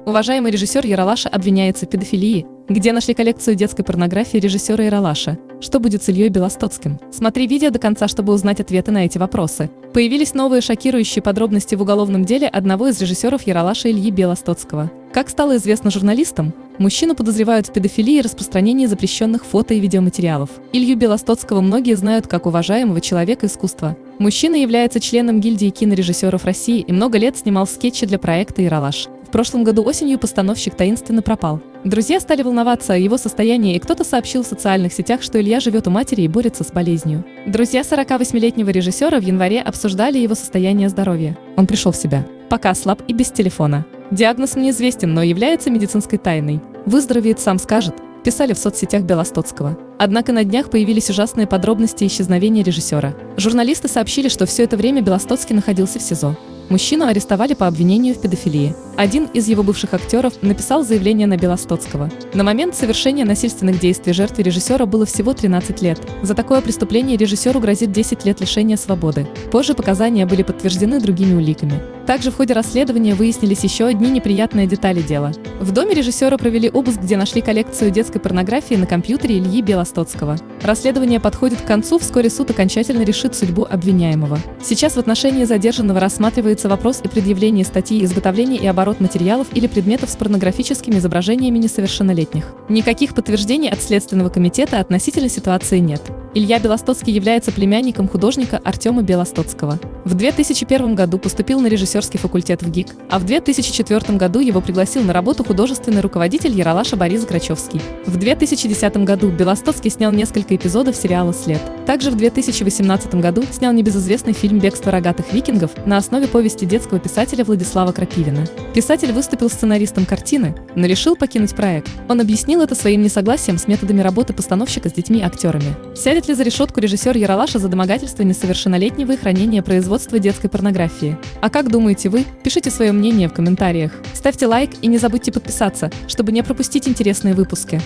Уважаемый режиссер Ералаша обвиняется в педофилии. Где нашли коллекцию детской порнографии режиссера Ералаша? Что будет с Ильей Белостоцким? Смотри видео до конца, чтобы узнать ответы на эти вопросы. Появились новые шокирующие подробности в уголовном деле одного из режиссеров Ералаша Ильи Белостоцкого. Как стало известно журналистам, мужчину подозревают в педофилии и распространении запрещенных фото и видеоматериалов. Илью Белостоцкого многие знают как уважаемого человека искусства. Мужчина является членом гильдии кинорежиссеров России и много лет снимал скетчи для проекта «Ералаш». В прошлом году осенью постановщик таинственно пропал. Друзья стали волноваться о его состоянии, и кто-то сообщил в социальных сетях, что Илья живет у матери и борется с болезнью. Друзья 48-летнего режиссера в январе обсуждали его состояние здоровья. Он пришел в себя, пока слаб и без телефона. Диагноз неизвестен, но является медицинской тайной. Выздоровеет, сам скажет, писали в соцсетях Белостоцкого. Однако на днях появились ужасные подробности исчезновения режиссера. Журналисты сообщили, что все это время Белостоцкий находился в СИЗО. Мужчину арестовали по обвинению в педофилии. Один из его бывших актеров написал заявление на Белостоцкого. На момент совершения насильственных действий жертве режиссера было всего 13 лет. За такое преступление режиссеру грозит 10 лет лишения свободы. Позже показания были подтверждены другими уликами. Также в ходе расследования выяснились еще одни неприятные детали дела. В доме режиссера провели обыск, где нашли коллекцию детской порнографии на компьютере Ильи Белостоцкого. Расследование подходит к концу, вскоре суд окончательно решит судьбу обвиняемого. Сейчас в отношении задержанного рассматривается вопрос о предъявлении статьи «Изготовление и оборот материалов или предметов с порнографическими изображениями несовершеннолетних». Никаких подтверждений от Следственного комитета относительно ситуации нет. Илья Белостоцкий является племянником художника Артема Белостоцкого. В 2001 году поступил на режиссерский факультет в ГИК, а в 2004 году его пригласил на работу художественный руководитель Ералаша Борис Грачевский. В 2010 году Белостоцкий снял несколько эпизодов сериала «След». Также в 2018 году снял небезызвестный фильм «Бегство рогатых викингов» на основе повести детского писателя Владислава Крапивина. Писатель выступил сценаристом картины, но решил покинуть проект. Он объяснил это своим несогласием с методами работы постановщика с детьми и актерами. Сядет ли за решетку режиссер Ералаша за домогательство несовершеннолетнего и хранение производства детской порнографии? А как думаете вы? Пишите свое мнение в комментариях. Ставьте лайк и не забудьте подписаться, чтобы не пропустить интересные выпуски.